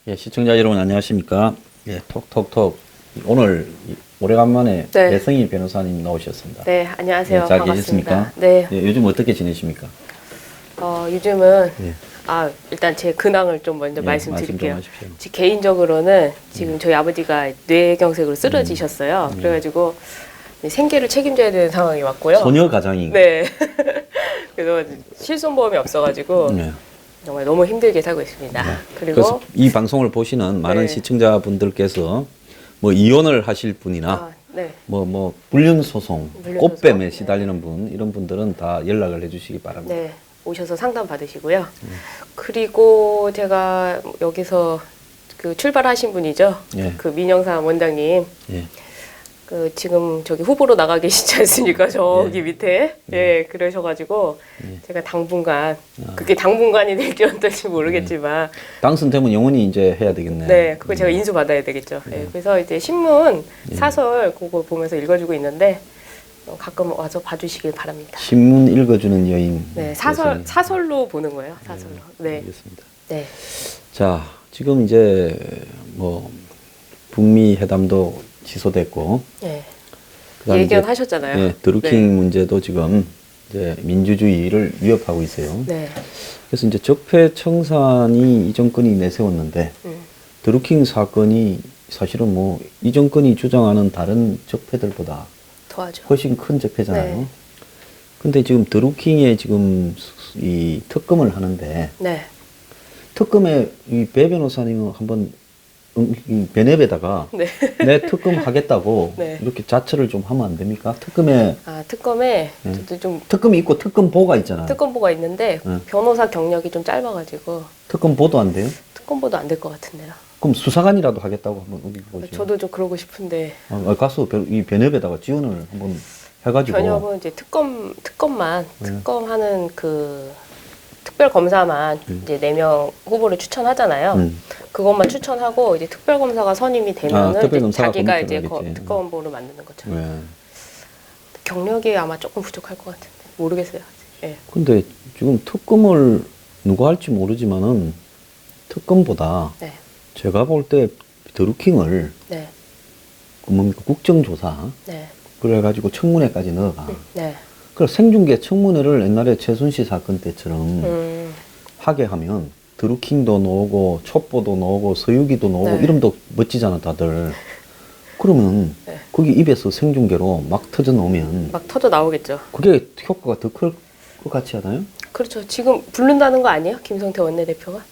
예, 시청자 여러분 안녕하십니까? 예, 톡톡톡 오늘 오래간만에 네. 배성희 변호사님 나오셨습니다. 네, 안녕하세요. 예, 잘 반갑습니다. 계셨습니까? 네, 예, 요즘 어떻게 지내십니까? 요즘은 예. 일단 제 근황을 좀 먼저 예, 말씀드릴게요. 말씀 좀 하십시오. 개인적으로는 지금 저희 아버지가 뇌경색으로 쓰러지셨어요. 그래가지고 생계를 책임져야 되는 상황이 왔고요. 소녀 가장이. 네. 그래서 실손보험이 없어가지고 예. 정말 너무 힘들게 살고 있습니다. 그래서 그리고 이 방송을 보시는 많은 네. 시청자분들께서 뭐 이혼을 하실 분이나 네. 뭐 불륜 소송, 불륜 꽃뱀에 소송. 시달리는 분 이런 분들은 다 연락을 해주시기 바랍니다. 네, 오셔서 상담 받으시고요. 그리고 제가 여기서 그 출발하신 분이죠. 예. 그 민영삼 원장님. 예. 그 지금 저기 후보로 나가 계시지 않습니까? 저기 밑에. 예, 그러셔가지고 제가 당분간 그게 당분간이 될지 어떨지 모르겠지만 당선되면 영원히 이제 해야 되겠네. 네, 그거 제가 인수 받아야 되겠죠. 예, 그래서 이제 신문 사설 그거 보면서 읽어주고 있는데 가끔 와서 봐주시길 바랍니다. 신문 읽어주는 여인. 네, 배성희. 사설로 보는 거예요. 사설로. 네, 알겠습니다. 네, 자, 지금 이제 뭐 북미 회담도 취소됐고, 네. 그다음에 이제, 예견하셨잖아요. 예, 드루킹 문제도 지금 이제 민주주의를 위협하고 있어요. 네. 그래서 이제 적폐청산이 이 정권이 내세웠는데 드루킹 사건이 사실은 뭐 이 정권이 주장하는 다른 적폐들보다 도와줘. 훨씬 큰 적폐잖아요. 네. 근데 지금 드루킹에 지금 이 특검을 하는데 네. 특검에 이 배 변호사님은 한번 이 베넵에다가 네. 내 특검 하겠다고 네. 이렇게 자처를 좀 하면 안 됩니까? 특검에 특검에 네. 저도 좀 특검이 있고 특검보가 있잖아요. 특검보가 있는데 네. 변호사 경력이 좀 짧아가지고 특검보도 안 돼요? 특검보도 안 될 것 같은데요. 그럼 수사관이라도 하겠다고 한번 어디 보죠. 저도 좀 그러고 싶은데 가서 이 베넵에다가 지원을 한번 해가지고 변협은 이제 특검만 특검하는 그 특별 검사만 이제 4명 후보를 추천하잖아요. 그것만 추천하고 이제 특별 검사가 선임이 되면은 특별 이제 검사가 자기가 이제 검토를 하겠지. 특검보를 만드는 거죠. 네. 경력이 아마 조금 부족할 것 같은데 모르겠어요. 예. 근데 지금 특검을 누가 할지 모르지만은 특검보다 네. 제가 볼 때 드루킹을 네. 그 뭡니까 국정조사 네. 그래가지고 청문회까지 넣어가. 네. 그래서 생중계 청문회를 옛날에 최순실 사건 때처럼 하게 하면 드루킹도 나오고 첩보도 나오고 서유기도 나오고 네. 이름도 멋지잖아 다들. 그러면 네. 거기 입에서 생중계로 막 터져 나오면 막 터져 나오겠죠. 그게 효과가 더 클 것 같지 않아요? 그렇죠. 지금 부른다는 거 아니에요? 김성태 원내대표가?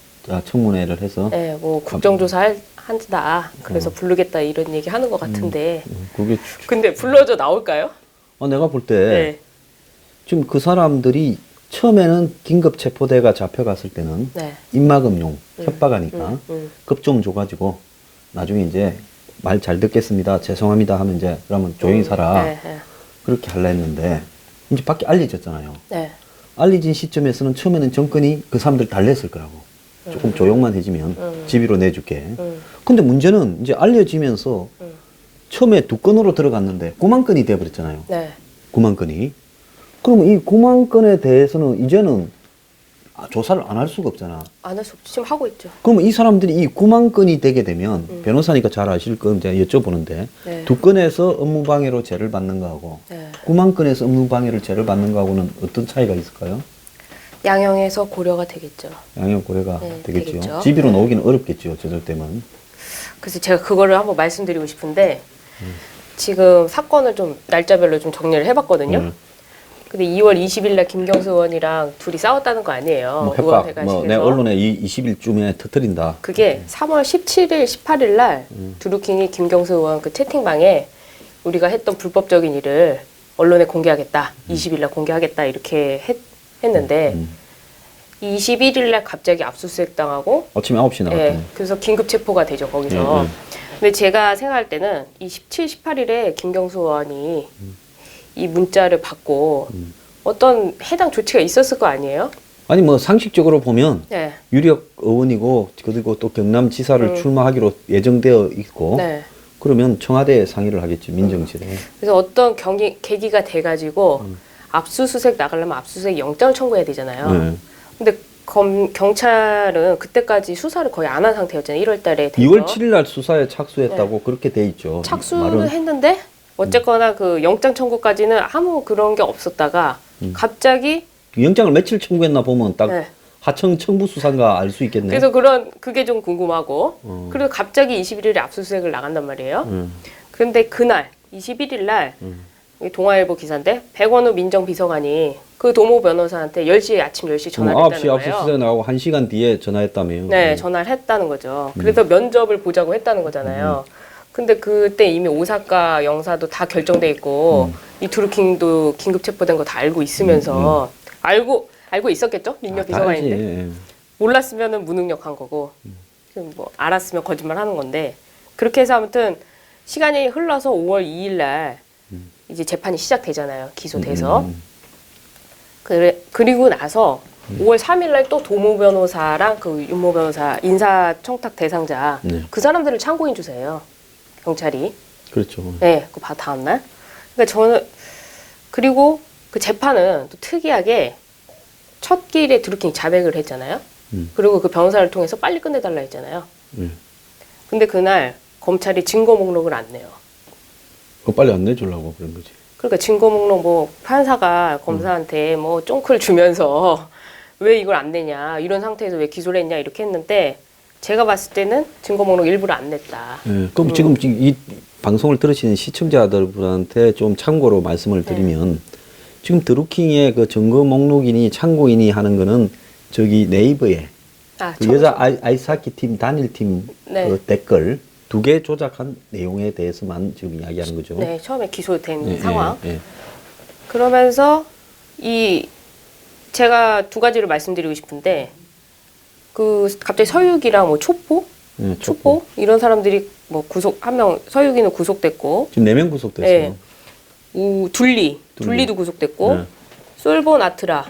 청문회를 해서. 네, 뭐 국정조사 한다. 그래서 부르겠다 이런 얘기 하는 것 같은데. 그게 근데 불러줘 나올까요? 내가 볼 때 네. 지금 그 사람들이 처음에는 긴급 체포대가 잡혀갔을 때는 네. 입막음용 협박하니까 급 좀 줘가지고 나중에 이제 말 잘 듣겠습니다 죄송합니다 하면 이제 그러면 조용히 살아 네, 네. 그렇게 하려 했는데 이제 밖에 알려졌잖아요. 네. 알려진 시점에서는 처음에는 정권이 그 사람들 달랬을 거라고 조금 조용만 해주면 집으로 내줄게. 근데 문제는 이제 알려지면서 처음에 2건으로 들어갔는데 9만 건이 돼버렸잖아요. 네. 9만 건이. 그러면 이 9만 건에 대해서는 이제는 조사를 안 할 수가 없잖아. 안 할 수 없죠. 지금 하고 있죠. 그러면 이 사람들이 이 9만 건이 되게 되면 변호사니까 잘 아실 거 이제 여쭤보는데 네. 2건에서 업무방해로 죄를 받는 거하고 네. 9만 건에서 업무방해를 죄를 받는 거하고는 어떤 차이가 있을까요? 양형에서 고려가 되겠죠. 양형 고려가 네, 되겠죠. 되겠죠. 집으로 나오기는 어렵겠죠. 저절 때면. 그래서 제가 그거를 한번 말씀드리고 싶은데 지금 사건을 좀 날짜별로 좀 정리를 해봤거든요. 근데 2월 20일 날 김경수 의원이랑 둘이 싸웠다는 거 아니에요. 뭐 협박, 의원회관식에서. 내 언론에 20일쯤에 터뜨린다. 그게 3월 17일, 18일 날 드루킹이 김경수 의원 그 채팅방에 우리가 했던 불법적인 일을 언론에 공개하겠다. 20일 날 공개하겠다. 이렇게 했는데 21일 날 갑자기 압수수색 당하고 아침에 9시 나갔더니. 그래서 긴급 체포가 되죠, 거기서. 근데 제가 생각할 때는 이 17, 18일에 김경수 의원이 이 문자를 받고 어떤 해당 조치가 있었을 거 아니에요? 아니 뭐 상식적으로 보면 네. 유력 의원이고 그리고 또 경남지사를 출마하기로 예정되어 있고 네. 그러면 청와대에 상의를 하겠지 민정실에. 그래서 어떤 계기가 돼가지고 압수수색 나가려면 압수수색 영장을 청구해야 되잖아요. 네. 근데 경찰은 그때까지 수사를 거의 안 한 상태였잖아요. 1월 달에 돼서. 2월 7일 날 수사에 착수했다고 그렇게 돼 있죠. 착수를 했는데 어쨌거나 그 영장 청구까지는 아무 그런 게 없었다가 갑자기 영장을 며칠 청구했나 보면 딱 네. 하청 청부 수사인가 알 수 있겠네. 그래서 그게 좀 궁금하고 그리고 갑자기 21일에 압수수색을 나간단 말이에요. 그런데 그날 21일 날 동아일보 기사인데 백원우 민정비서관이 그 도모 변호사한테 10시에 아침 10시 전화를 9시 했다는 거예요. 압수수색 나가고 1시간 뒤에 전화했다며요. 네, 전화를 했다는 거죠. 그래서 면접을 보자고 했다는 거잖아요. 근데 그때 이미 오사카 영사도 다 결정돼 있고 이 드루킹도 긴급 체포된 거 다 알고 있으면서 알고 있었겠죠? 민정 비서관인데. 알지. 몰랐으면은 무능력한 거고 지금 뭐 알았으면 거짓말 하는 건데 그렇게 해서 아무튼 시간이 흘러서 5월 2일 날 이제 재판이 시작되잖아요. 기소돼서. 그리고 나서 5월 3일 날 또 도모 변호사랑 그 윤모 변호사 인사청탁 대상자 그 사람들을 참고인 주세요. 경찰이. 그렇죠. 네, 그 다음 날. 그러니까 저는 그리고 그 재판은 또 특이하게 첫 길에 드루킹이 자백을 했잖아요. 그리고 그 변호사를 통해서 빨리 끝내달라 했잖아요. 근데 그날 검찰이 증거 목록을 안 내요. 그거 빨리 안 내주려고 그런 거지. 그러니까 증거 목록 뭐 판사가 검사한테 뭐 쫑크를 주면서 왜 이걸 안 내냐 이런 상태에서 왜 기소를 했냐 이렇게 했는데 제가 봤을 때는 증거 목록 일부러 안 냈다. 네, 그럼 지금 이 방송을 들으시는 시청자들한테 좀 참고로 말씀을 드리면 지금 드루킹의 그 증거 목록이니 참고인이 하는 거는 저기 네이버에 그 여자 아이스하키 팀 단일팀 네. 그 댓글 2개 조작한 내용에 대해서만 지금 이야기하는 거죠. 네, 처음에 기소된 예, 상황. 예, 예. 그러면서 제가 두 가지를 말씀드리고 싶은데 그 갑자기 서유기랑 뭐 촉보 이런 사람들이 뭐 한 명 서유기는 구속됐고 지금 4명 구속됐어요. 네. 둘리도 구속됐고 네. 솔보 나트라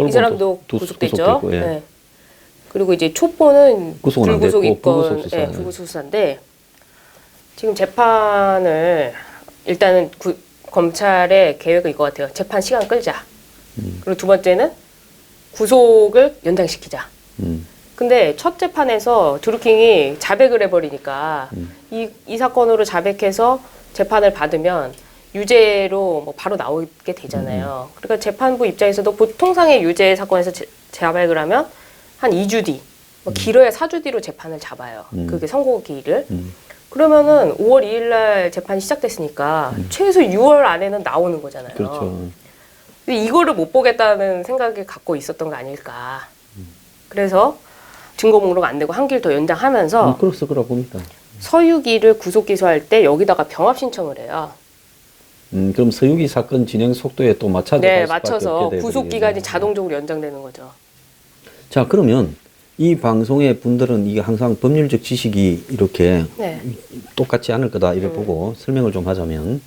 이 사람도 구속됐죠. 예. 네. 그리고 이제 촉보는 구속은 안 불구속 됐고, 입건, 불구속 수사. 불구속 수사인데 지금 재판을 일단은 검찰의 계획은 이거 같아요. 재판 시간 끌자. 그리고 두 번째는 구속을 연장시키자. 근데 첫 재판에서 드루킹이 자백을 해버리니까 이 사건으로 자백해서 재판을 받으면 유죄로 뭐 바로 나오게 되잖아요. 그러니까 재판부 입장에서도 보통상의 유죄 사건에서 자백을 하면 한 2주 뒤, 뭐 길어야 4주 뒤로 재판을 잡아요. 그게 선고기일을. 그러면은 5월 2일 날 재판이 시작됐으니까 최소 6월 안에는 나오는 거잖아요. 그렇죠. 근데 이거를 못 보겠다는 생각을 갖고 있었던 거 아닐까. 그래서 증거 목록 안 되고 한 길 더 연장하면서 그랬을 거라고 봅니다. 서유기를 구속 기소할 때 여기다가 병합 신청을 해요. 그럼 서유기 사건 진행 속도에 또 맞춰서 네, 맞춰서 구속 기간이 자동적으로 연장되는 거죠. 자, 그러면 이 방송의 분들은 이게 항상 법률적 지식이 이렇게 네. 똑같지 않을 거다 이래 보고 설명을 좀 하자면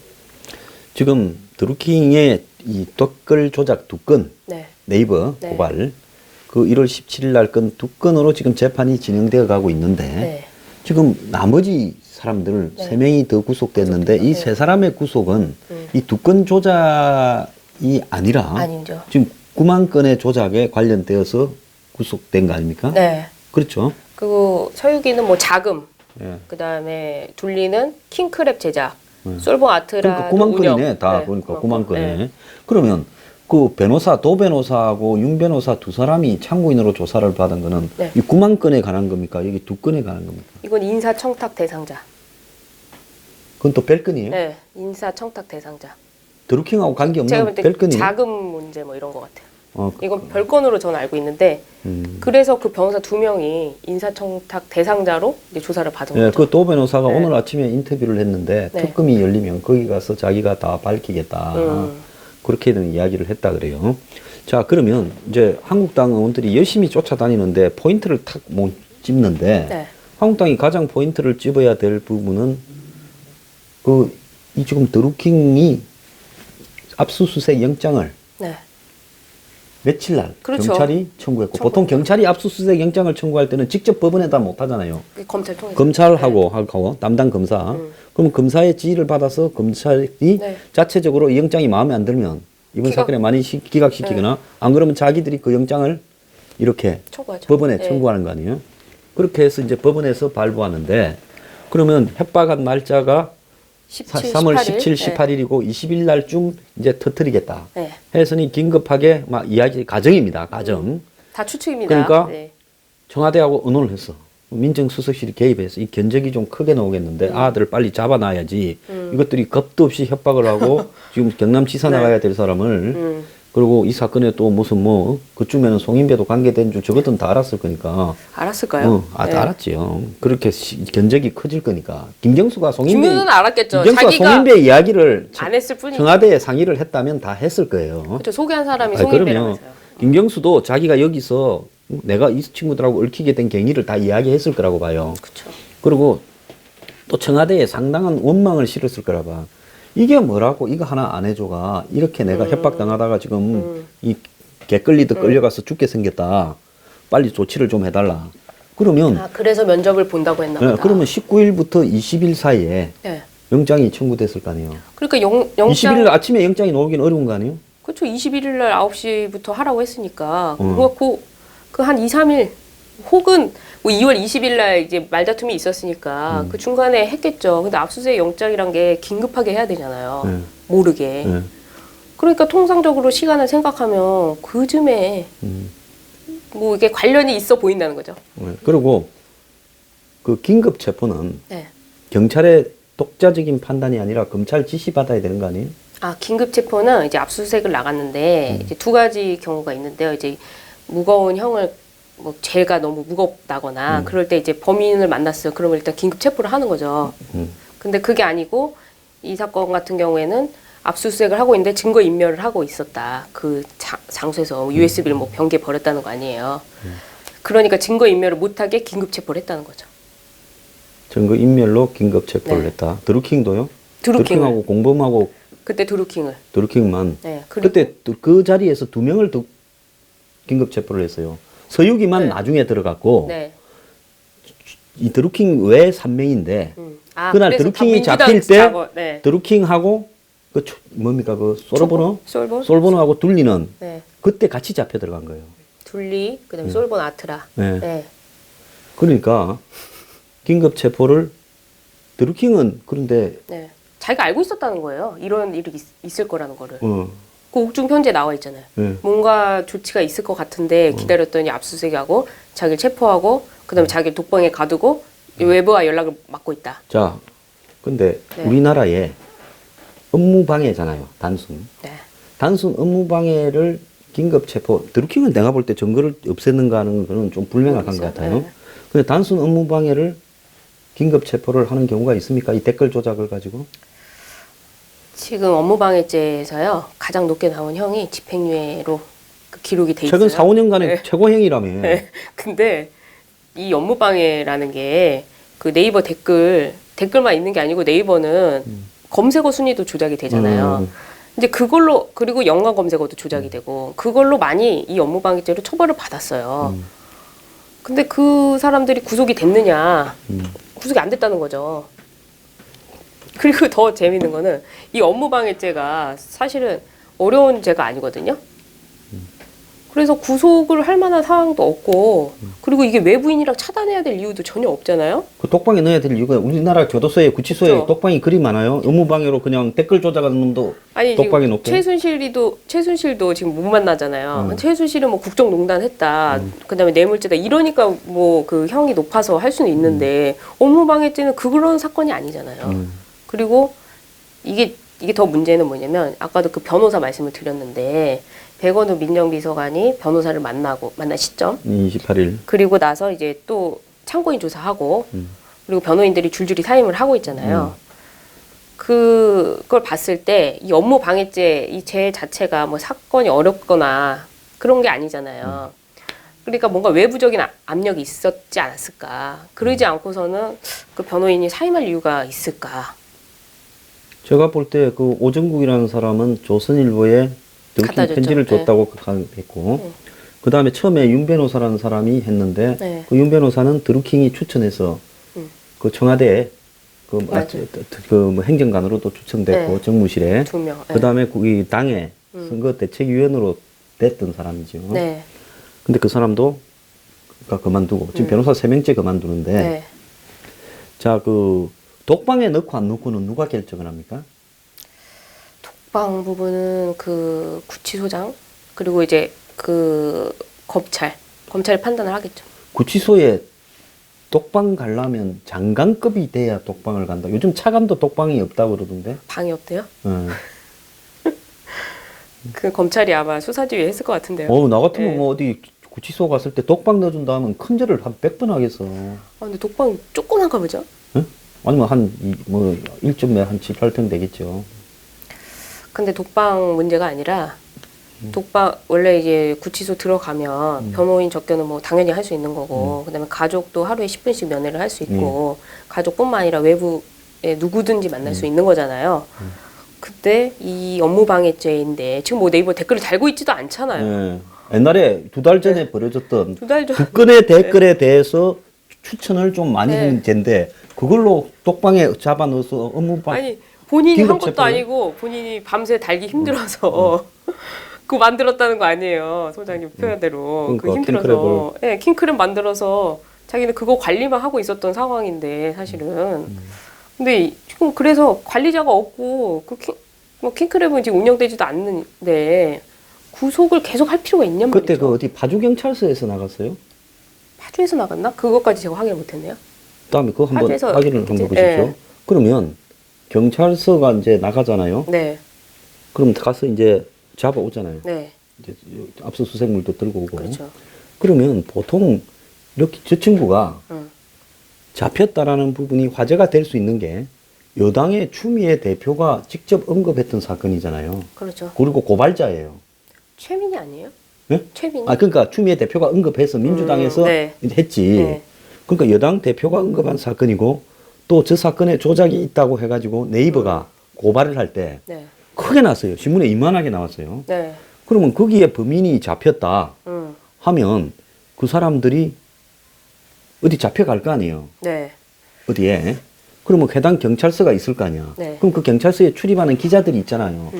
지금 드루킹의 이 댓글 조작 2건 네. 네이버 네. 고발 그 1월 17일 날 건 2건으로 지금 재판이 진행되어 가고 있는데 네. 지금 나머지 사람들 네. 3명이 더 구속됐는데 이 네. 3사람의 구속은 이 2건 조작이 아니라 아니죠. 지금 9만 건의 조작에 관련되어서 구속된 거 아닙니까? 네. 그렇죠. 그리고 서유기는 뭐 자금, 예. 그 다음에 둘리는 킹크랩 제작, 솔보 아트라 그러니까 9만 건이네. 다 보니까 9만 건이네. 네. 그러면 그 변호사, 도 변호사하고 윤 변호사 2사람이 참고인으로 조사를 받은 거는 네. 이 9만 건에 관한 겁니까? 여기 2건에 관한 겁니까? 이건 인사청탁 대상자. 그건 또 별건이에요? 네, 인사청탁 대상자. 드루킹하고 제가 관계없는 볼 때 별건이에요? 자금 문제 뭐 이런 것 같아요. 어, 이건 별건으로 저는 알고 있는데 그래서 그 변호사 2명이 인사청탁 대상자로 이제 조사를 받은 예, 거죠. 그 도 변호사가 네. 오늘 아침에 인터뷰를 했는데 네. 특검이 열리면 거기 가서 자기가 다 밝히겠다. 그렇게는 이야기를 했다 그래요. 자, 그러면 이제 한국당 의원들이 열심히 쫓아다니는데 포인트를 탁 못 찝는데 네. 한국당이 가장 포인트를 집어야 될 부분은 이 지금 드루킹이 압수수색 영장을 네. 며칠 날 그렇죠. 경찰이 청구했고 보통 경찰이 압수수색 영장을 청구할 때는 직접 법원에다 못 하잖아요. 검찰 통해서. 검찰하고 담당 검사. 그럼 검사의 지휘를 받아서 검찰이 네. 자체적으로 이 영장이 마음에 안 들면 이번 기각. 사건에 많이 기각시키거나 안 그러면 자기들이 그 영장을 이렇게 청구하죠. 법원에 네. 청구하는 거 아니에요? 그렇게 해서 이제 법원에서 발부하는데 그러면 협박한 날짜가 17, 3월 18일. 17, 18일이고 20일 날쯤 이제 터뜨리겠다. 네. 해서니 긴급하게 막 이야기 가정입니다. 가정. 다 추측입니다. 그러니까 네. 청와대하고 의논을 했어. 민정수석실이 개입해서 이 견적이 좀 크게 나오겠는데 아들을 빨리 잡아놔야지. 이것들이 겁도 없이 협박을 하고 지금 경남지사 네. 나가야 될 사람을 그리고 이 사건에 또 무슨 뭐 그쯤에는 송인배도 관계된 줄 저것들은 다 알았을 거니까. 알았을까요? 다 네. 알았지요. 그렇게 견적이 커질 거니까. 김경수가 김윤은 알았겠죠. 김경수가 자기가 송인배 이야기를 안 했을 뿐이지. 청와대에 상의를 했다면 다 했을 거예요. 그렇죠. 소개한 사람이 아니, 송인배라면서요. 그러면 김경수도 자기가 여기서 내가 이 친구들하고 얽히게 된 경위를 다 이야기했을 거라고 봐요. 그렇죠. 그리고 또 청와대에 상당한 원망을 실었을 거라 봐. 이게 뭐라고 이거 하나 안 해줘가 이렇게 내가 협박당하다가 지금 이 개끌리듯 끌려가서 죽게 생겼다. 빨리 조치를 좀 해달라. 그러면 그래서 면접을 본다고 했나 보다. 그러면 19일부터 20일 사이에 네. 영장이 청구됐을 거 아니에요. 그러니까 영장 20일 아침에 영장이 나오긴 어려운 거 아니에요? 그렇죠. 21일 날 9시부터 하라고 했으니까. 음. 그거 한 2, 3일 혹은 뭐 2월 20일 날 이제 말다툼이 있었으니까 그 중간에 했겠죠. 근데 압수수색 영장이란 게 긴급하게 해야 되잖아요. 네. 모르게. 네. 그러니까 통상적으로 시간을 생각하면 그쯤에 뭐 이게 관련이 있어 보인다는 거죠. 네. 그리고 그 긴급 체포는 네. 경찰의 독자적인 판단이 아니라 검찰 지시 받아야 되는 거 아니에요? 긴급 체포는 이제 압수수색을 나갔는데 이제 두 가지 경우가 있는데요. 이제 무거운 형을 뭐 죄가 너무 무겁다거나 그럴 때 이제 범인을 만났어요. 그러면 일단 긴급 체포를 하는 거죠. 근데 그게 아니고 이 사건 같은 경우에는 압수수색을 하고 있는데 증거 인멸을 하고 있었다. 그 장소에서 USB를 뭐 변기에 버렸다는 거 아니에요. 그러니까 증거 인멸을 못하게 긴급 체포를 했다는 거죠. 증거 인멸로 긴급 체포를 네. 했다. 드루킹도요? 드루킹을. 드루킹하고 공범하고 그때 드루킹을. 드루킹만. 네. 그리고 그때 그 자리에서 2명을 더 긴급 체포를 했어요. 서유기만 네. 나중에 들어갔고 네. 이 드루킹 외에 3명인데 그날 그래서 드루킹이 민주당 잡힐 때 네. 드루킹하고 뭡니까 그 소르보노? 솔본? 솔보노하고 둘리는 네. 그때 같이 잡혀 들어간 거예요. 둘리, 그다음에 솔본 아트라. 네. 네. 그러니까 긴급 체포를 드루킹은 그런데 네. 자기가 알고 있었다는 거예요. 이런 일이 있을 거라는 거를. 어, 그 옥중 편지에 나와 있잖아요. 네. 뭔가 조치가 있을 것 같은데 기다렸더니 압수수색하고 자기를 체포하고 그다음에 자기를 독방에 가두고 외부와 연락을 막고 있다. 자, 근데 네. 우리나라에 업무방해잖아요. 단순. 네. 단순 업무방해를 긴급 체포. 드루킹은 내가 볼 때 증거를 없앴는가 하는 거는 좀 불명확한 것 모르겠어요. 같아요. 네. 근데 단순 업무방해를 긴급 체포를 하는 경우가 있습니까? 이 댓글 조작을 가지고? 지금 업무방해죄에서요 가장 높게 나온 형이 집행유예로 그 기록이 돼 있어요. 최근 4, 5년간의 네. 최고형이라며. 네. 근데 이 업무방해라는 게 그 네이버 댓글만 있는 게 아니고 네이버는 검색어 순위도 조작이 되잖아요. 이제 그걸로 그리고 연관 검색어도 조작이 되고 그걸로 많이 이 업무방해죄로 처벌을 받았어요. 근데 그 사람들이 구속이 됐느냐? 구속이 안 됐다는 거죠. 그리고 더 재밌는 거는 이 업무방해죄가 사실은 어려운 죄가 아니거든요. 그래서 구속을 할 만한 상황도 없고 그리고 이게 외부인이랑 차단해야 될 이유도 전혀 없잖아요. 그 독방에 넣어야 될 이유가 우리나라 교도소에 구치소에 그렇죠. 독방이 그리 많아요. 업무방해로 그냥 댓글 조작하는 놈도 아니 독방에 지금 놓게. 최순실도 지금 못 만나잖아요. 최순실은 뭐 국정농단 했다. 그다음에 뇌물죄다. 이러니까 뭐 그 형이 높아서 할 수는 있는데 업무방해죄는 그런 사건이 아니잖아요. 그리고 이게 더 문제는 뭐냐면 아까도 그 변호사 말씀을 드렸는데 백원우 민정비서관이 변호사를 만난 시점 28일. 그리고 나서 이제 또 참고인 조사하고 그리고 변호인들이 줄줄이 사임을 하고 있잖아요. 그걸 봤을 때 이 업무방해죄 이 죄 자체가 뭐 사건이 어렵거나 그런 게 아니잖아요. 그러니까 뭔가 외부적인 압력이 있었지 않았을까. 그러지 않고서는 그 변호인이 사임할 이유가 있을까. 제가 볼 때 그 오정국이라는 사람은 조선일보에 갖다 드루킹 줬죠. 편지를 네. 줬다고 했고, 그 다음에 처음에 윤 변호사라는 사람이 했는데, 네. 그 윤 변호사는 드루킹이 추천해서 그 청와대에 맞아요. 뭐 행정관으로도 추천됐고, 네. 정무실에. 2명. 그 다음에 이 당의 선거대책위원으로 됐던 사람이죠. 네. 근데 그 사람도 그러니까 그만두고, 지금 변호사 3명째 그만두는데, 네. 자, 그 독방에 넣고 안 넣고는 누가 결정을 합니까? 독방 부분은 그 구치소장 그리고 이제 그 검찰이 판단을 하겠죠. 구치소에 독방 가려면 장관급이 돼야 독방을 간다. 요즘 차관도 독방이 없다고 그러던데. 방이 없대요? 어. 그 검찰이 아마 수사지휘 했을 것 같은데요. 나 같으면 네. 뭐 어디 구치소 갔을 때 독방 넣어준다 하면 큰절을 한 100번 하겠어. 아, 근데 독방이 조그만가 보죠? 응? 아니면 뭐 1.몇 한 7, 8평 되겠죠. 근데 독방 문제가 아니라 독방 원래 이제 구치소 들어가면 변호인 접견은 뭐 당연히 할 수 있는 거고 그다음에 가족도 하루에 10분씩 면회를 할 수 있고 가족뿐만 아니라 외부에 누구든지 만날 수 있는 거잖아요. 그때 이 업무방해죄인데 지금 뭐 네이버 댓글을 달고 있지도 않잖아요. 예. 옛날에 2달 전에 벌어졌던 2달 전. 두 건의 댓글에 대해서 추천을 좀 많이 네. 한 죄인데 그걸로 독방에 잡아 넣어서 업무방 아니 본인이 한 긴급 것도 체포를? 아니고 본인이 밤새 달기 힘들어서 그거 만들었다는 거 아니에요, 소장님 표현대로. 그 그러니까 힘들어서 예, 킹크랩 만들어서 자기는 그거 관리만 하고 있었던 상황인데 사실은. 근데 지금 그래서 관리자가 없고 뭐 킹크랩은 지금 운영되지도 않는데 구속을 계속 할 필요가 있냔 말이죠. 그때 그 어디 파주경찰서에서 나갔어요? 파주에서 나갔나? 그것까지 제가 확인을 못했네요. 그다음에 그거 한번 파주에서 확인을 한번 이제, 보십시오. 예. 그러면 경찰서가 이제 나가잖아요. 네, 그럼 가서 이제 잡아오잖아요. 네, 이제 압수수색물도 들고 오고. 그렇죠. 그러면 보통 이렇게 저 친구가 응. 잡혔다라는 부분이 화제가 될 수 있는 게 여당의 추미애 대표가 직접 언급했던 사건이잖아요. 그렇죠. 그리고 고발자예요. 최민희 아니에요? 예? 최민희? 아, 그러니까 추미애 대표가 언급해서 민주당에서 네. 이제 했지. 네. 그러니까 여당 대표가 언급한 사건이고 또 저 사건에 조작이 있다고 해가지고 네이버가 고발을 할 때 네, 크게 났어요. 신문에 이만하게 나왔어요. 네, 그러면 거기에 범인이 잡혔다 하면 그 사람들이 어디 잡혀갈 거 아니에요. 네, 어디에. 그러면 해당 경찰서가 있을 거 아니야. 네. 그럼 그 경찰서에 출입하는 기자들이 있잖아요.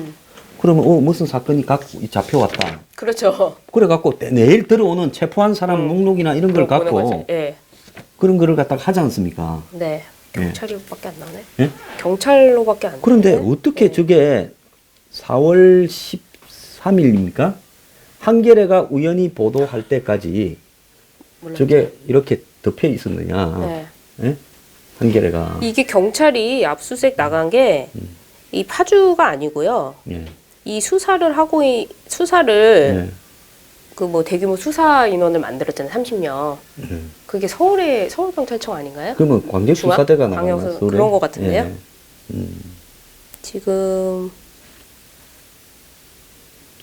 그러면 무슨 사건이 잡혀왔다. 그렇죠. 그래갖고 내일 들어오는 체포한 사람 목록이나 이런 걸 그거 보는 갖고 거지. 예, 그런 거를 갖다가 하지 않습니까? 네. 경찰로밖에 안 나오네. 예? 경찰로밖에 안 나오네. 그런데 어떻게 저게 4월 13일입니까? 한겨레가 우연히 보도할 때까지 몰랐죠. 저게 이렇게 덮여 있었느냐. 네. 예? 한겨레가. 이게 경찰이 압수수색 나간 게 이 파주가 아니고요. 예. 이 수사를 예. 그 뭐 대규모 수사 인원을 만들었잖아요. 30명. 그게 서울경찰청 아닌가요? 그러면 광역수사대가 중앙? 나가나 광역수- 서울에? 그런 것 같은데요? 예. 지금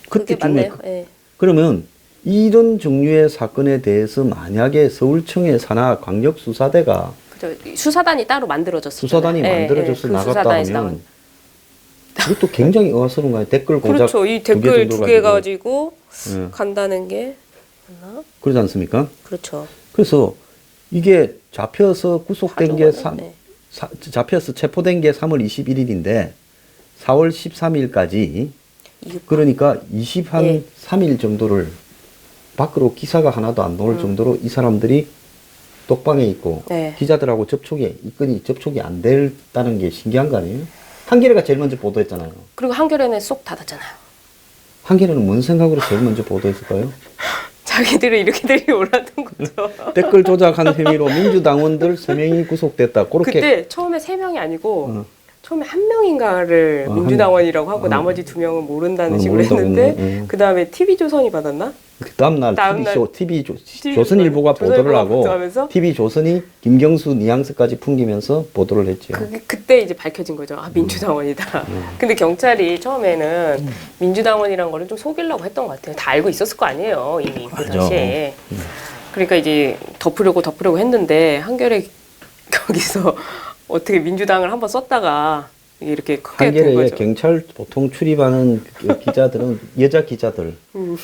그때 그게 맞나요? 예. 그러면 이런 종류의 사건에 대해서 만약에 서울청의 산하 광역수사대가 그죠. 수사단이 따로 만들어졌어요. 수사단이 만들어져서 나갔다 하면 그것도 굉장히 의아스러운 거예요. 댓글 공작 그렇죠. 이 두개 댓글 정도 2개 가지고 예. 간다는 게 맞나? 그러지 않습니까? 그렇죠. 그래서 이게 잡혀서 구속된 게 네. 잡혀서 체포된 게 3월 21일인데 4월 13일까지 이육- 그러니까 23일 예. 정도를 밖으로 기사가 하나도 안 나올 정도로 이 사람들이 독방에 있고 네. 기자들하고 이 건이 접촉이 안 됐다는 게 신기한 거 아니에요? 한겨레가 제일 먼저 보도했잖아요. 그리고 한겨레는 쏙 닫았잖아요. 한겨레는 뭔 생각으로 제일 먼저 보도했을까요? 자기들이 이렇게 들이올랐던 거죠. 댓글 조작한 혐의로 민주당원들 3명이 구속됐다. 그렇게 그때 처음에 3명이 아니고 처음에 1명인가를 민주당원이라고 하고 나머지 2명은 모른다는 식으로 모른다고 했는데 했네. 그 다음에 TV조선이 받았나? 그 다음날 TV 조선일보가 보도를 조선일보가 하고 보도하면서? TV조선이 김경수 뉘앙스까지 풍기면서 보도를 했죠. 그때 이제 밝혀진 거죠. 아, 민주당원이다. 근데 경찰이 처음에는 민주당원이란 거를 좀 속이려고 했던 것 같아요. 다 알고 있었을 거 아니에요. 이미 그 알죠. 당시에. 그러니까 이제 덮으려고 했는데 한겨레 거기서 어떻게 민주당을 한번 썼다가 이렇게 크게 된 한겨레에 거죠. 경찰 보통 출입하는 그 기자들은 여자 기자들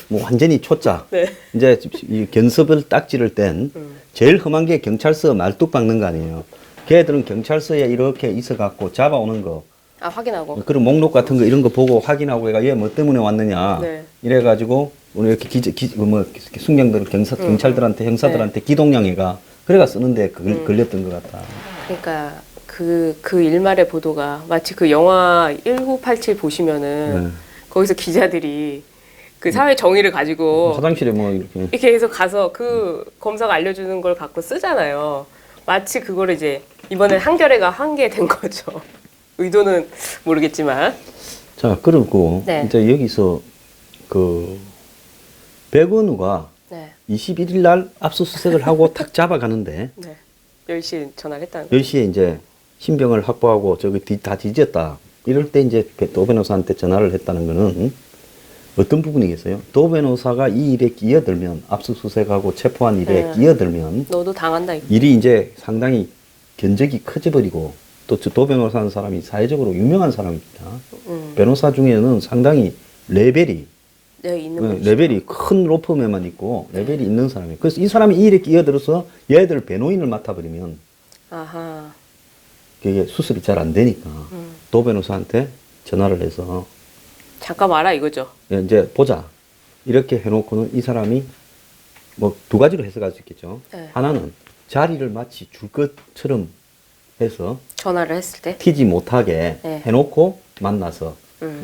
뭐 완전히 초짜. 네. 이제 이 견습을 딱지를 뗀 제일 험한 게 경찰서 말뚝 박는 거 아니에요. 걔들은 경찰서에 이렇게 있어갖고 잡아오는 거. 아, 확인하고. 그런 목록 같은 거 이런 거 보고 확인하고 얘가 얘 뭐 때문에 왔느냐. 네. 이래가지고 우리 이렇게 순경들 경찰들한테 형사들한테 기동량이가 그래가 쓰는데 걸렸던 것 같다. 그러니까 그 일말의 보도가 마치 그 영화 1987 보시면은 네. 거기서 기자들이 그 사회 정의를 가지고 화장실에 뭐 이렇게 이렇게 해서 가서 그 검사가 알려주는 걸 갖고 쓰잖아요. 마치 그거를 이제 이번에 한겨레가 한 게 된 거죠. 의도는 모르겠지만. 자 그리고 네. 이제 여기서 그 백원우가 네. 21일 날 압수수색을 하고 탁 잡아가는데 네. 10시에 전화를 했다는 거. 10시에 이제 신병을 확보하고 저기 다 뒤졌다. 이럴 때 이제 도 변호사한테 전화를 했다는 거는 어떤 부분이겠어요? 도 변호사가 이 일에 끼어들면 압수수색하고 체포한 일에 네. 끼어들면 너도 당한다. 일이 이제 상당히 견적이 커져버리고 또 도 변호사는 사람이 사회적으로 유명한 사람입니다. 변호사 중에는 상당히 레벨이 네, 있는 거죠. 레벨이 큰 로펌에만 있고 레벨이 있는 사람이에요. 그래서 이 사람이 이 일에 끼어들어서 얘들 변호인을 맡아버리면 아하. 그게 수습이 잘 안 되니까 도 변호사한테 전화를 해서 잠깐 와라 이거죠. 이제 보자 이렇게 해놓고는 이 사람이 뭐 두 가지로 해석할 수 있겠죠. 네. 하나는 자리를 마치 줄 것처럼 해서 전화를 했을 때. 튀지 못하게 네. 해놓고 만나서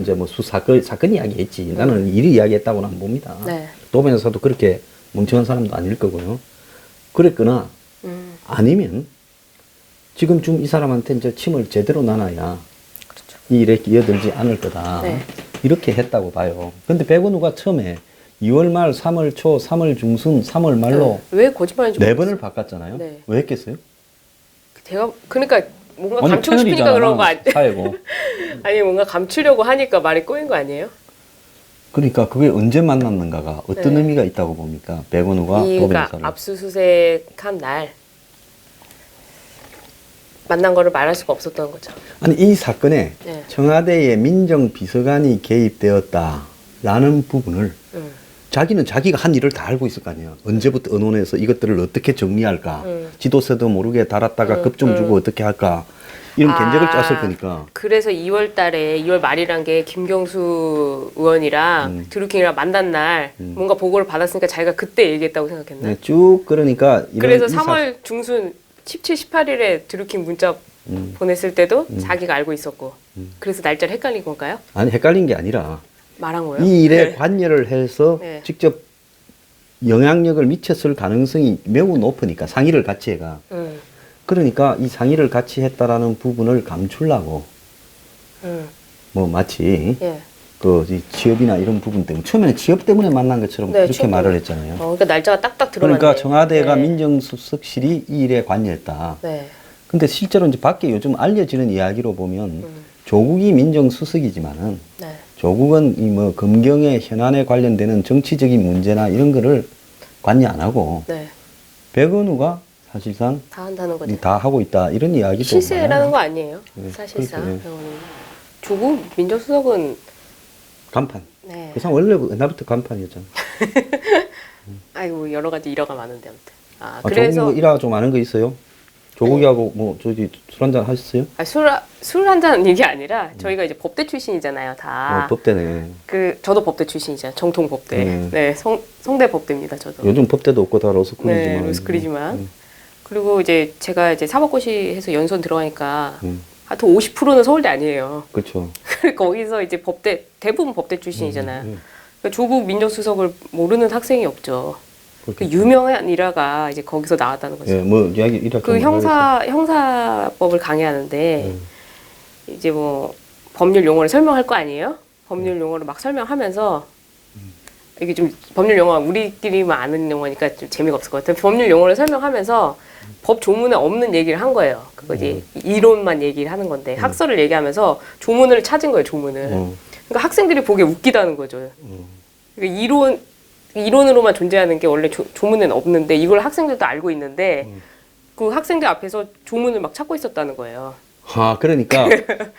이제 뭐 사건 이야기했지. 나는 일 이야기했다고는 안 봅니다. 네. 도 변호사도 그렇게 멍청한 사람도 아닐 거고요. 그랬거나 아니면 지금쯤 이 사람한테 이제 침을 제대로 나눠야 그렇죠. 이 일에 끼어들지 않을 거다. 네. 이렇게 했다고 봐요. 근데 백원우가 처음에 2월 말, 3월 초, 3월 중순, 3월 말로 왜 거짓말인지 네 번을 바꿨잖아요. 네. 왜 했겠어요? 제가 그러니까 뭔가 아니, 감추고 싶으니까 채널이잖아, 그런 거 아니? 사회고. 아니 뭔가 감추려고 하니까 말이 꼬인 거 아니에요? 그러니까 그게 언제 만났는가가 어떤 네. 의미가 있다고 봅니까? 백원우가 도 그러니까 변호사를. 압수수색한 날 만난 거를 말할 수가 없었던 거죠. 아니 이 사건에 네. 청와대의 민정비서관이 개입되었다라는 부분을 자기는 자기가 한 일을 다 알고 있을 거 아니야. 언제부터 언론에서 이것들을 어떻게 정리할까. 지도세도 모르게 달았다가 급 좀 주고 어떻게 할까. 이런 견적을 짰을 거니까. 그래서 2월 달에 2월 말이란 게 김경수 의원이랑 드루킹이랑 만난 날 뭔가 보고를 받았으니까 자기가 그때 얘기했다고 생각했나? 네, 쭉 그러니까 이런 그래서 이 3월 중순 17, 18일에 드루킹 문자 보냈을 때도 자기가 알고 있었고 그래서 날짜를 헷갈린 건가요? 아니 헷갈린 게 아니라 말한 거예요? 이 일에 네. 관여를 해서 네. 직접 영향력을 미쳤을 가능성이 매우 높으니까 상의를 같이 해가. 그러니까 이 상의를 같이 했다라는 부분을 감추려고 뭐 마치 예. 이 취업이나 이런 부분 때문에 처음에는 취업 때문에 만난 것처럼 네, 그렇게 취업 말을 때문에. 했잖아요. 그러니까 날짜가 딱딱 드러났네. 그러니까 청와대가 네. 민정수석실이 이 일에 관여했다. 네. 근데 실제로 이제 밖에 요즘 알려지는 이야기로 보면 조국이 민정수석이지만은 네. 조국은 이 뭐 검경의 현안에 관련되는 정치적인 문제나 이런 거를 관여 안 하고 네. 백원우가 사실상 다 한다는 거죠. 다 하고 있다 이런 이야기도 실세라는 많아요. 거 아니에요? 네, 사실상. 그렇죠, 네. 병원은. 조국 민정수석은 간판. 네. 그 사람 원래 옛날부터 간판이었잖아. 아이고 여러 가지 일화가 많은데 아무튼. 아, 그래서 조국이 뭐 일화 좀 아는 거 있어요? 조국이하고 뭐 저기 술 한잔 하셨어요? 술 한잔 얘기 아니라 저희가 이제 법대 출신이잖아요, 다. 법대네. 저도 법대 출신이잖아요. 정통 법대. 네, 성대 법대입니다, 저도. 요즘 법대도 없고 다 로스쿨이지만. 네, 로스쿨이지만. 그리고 이제 제가 이제 사법고시해서 연수원 들어가니까 하여튼 50%는 서울대 아니에요. 그렇죠. 거기서 이제 대부분 법대 출신이잖아요. 그러니까 조국 민정수석을 모르는 학생이 없죠. 그 유명한 일화가 이제 거기서 나왔다는 거죠. 예, 뭐 이야기 이렇게 그 형사법을 강의하는데 이제 뭐 법률 용어를 설명할 거 아니에요? 법률 용어를 막 설명하면서 이게 좀 법률 용어 우리끼리만 아는 용어니까 좀 재미가 없을 것 같아요. 법률 용어를 설명하면서 법 조문에 없는 얘기를 한 거예요. 그거지 이론만 얘기를 하는 건데 학설을 얘기하면서 조문을 찾은 거예요. 조문을. 그러니까 학생들이 보기에 웃기다는 거죠. 그러니까 이론 이론으로만 존재하는 게 원래 조문에는 없는데 이걸 학생들도 알고 있는데 그 학생들 앞에서 조문을 막 찾고 있었다는 거예요. 아, 그러니까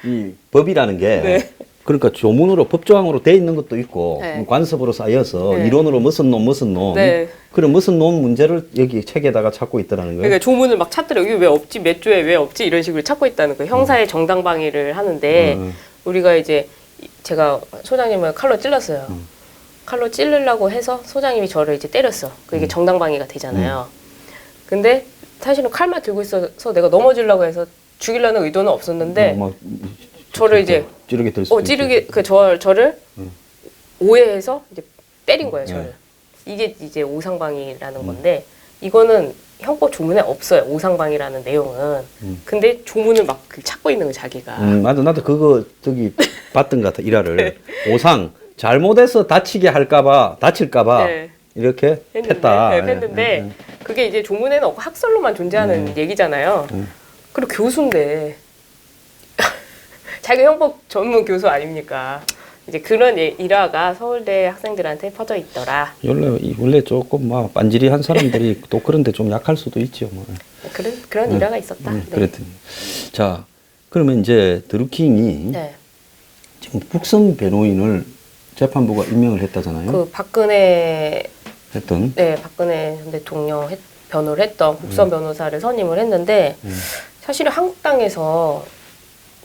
이 법이라는 게 네. 그러니까 조문으로 법조항으로 돼 있는 것도 있고 네. 관습으로 쌓여서 네. 이론으로 무슨 놈 네. 그런 무슨 놈 문제를 여기 책에다가 찾고 있다라는 거예요. 그러니까 조문을 막 찾더라고요. 이게 왜 없지? 몇 조에 왜 없지? 이런 식으로 찾고 있다는 거예요. 형사의 정당방위를 하는데 우리가 이제 제가 소장님을 칼로 찔렀어요. 칼로 찌르려고 해서 소장님이 저를 이제 때렸어. 그게 정당방위가 되잖아요. 근데 사실은 칼만 들고 있어서 내가 넘어지려고 해서 죽이려는 의도는 없었는데 막 저를 이제 찌르게 될 수도 찌르게 있고. 저를 오해해서 이제 때린 거예요. 저를. 이게 이제 오상방위라는 건데 이거는 형법 조문에 없어요. 오상방위라는 내용은. 근데 조문을 막 찾고 있는 거 자기가. 맞아. 나도 그거 저기 봤던 것 같아. 일화를. 오상 잘못해서 다칠까봐 네. 이렇게 했는데, 했다. 네, 했는데 그게 이제 조문에는 없고 학설로만 존재하는 얘기잖아요. 그리고 교수인데 자기가 형법 전문 교수 아닙니까? 이제 그런 일화가 서울대 학생들한테 퍼져 있더라. 원래 조금 막 빤지리한 사람들이 또 그런데 좀 약할 수도 있죠. 뭐. 그런 일화가 있었다. 네. 그랬더니 자 그러면 이제 드루킹이 네. 지금 국선 변호인을 재판부가 임명을 했다잖아요. 그 박근혜 했던. 박근혜 전 대통령 변호를 했던 국선 변호사를 선임을 했는데 사실은 한국당에서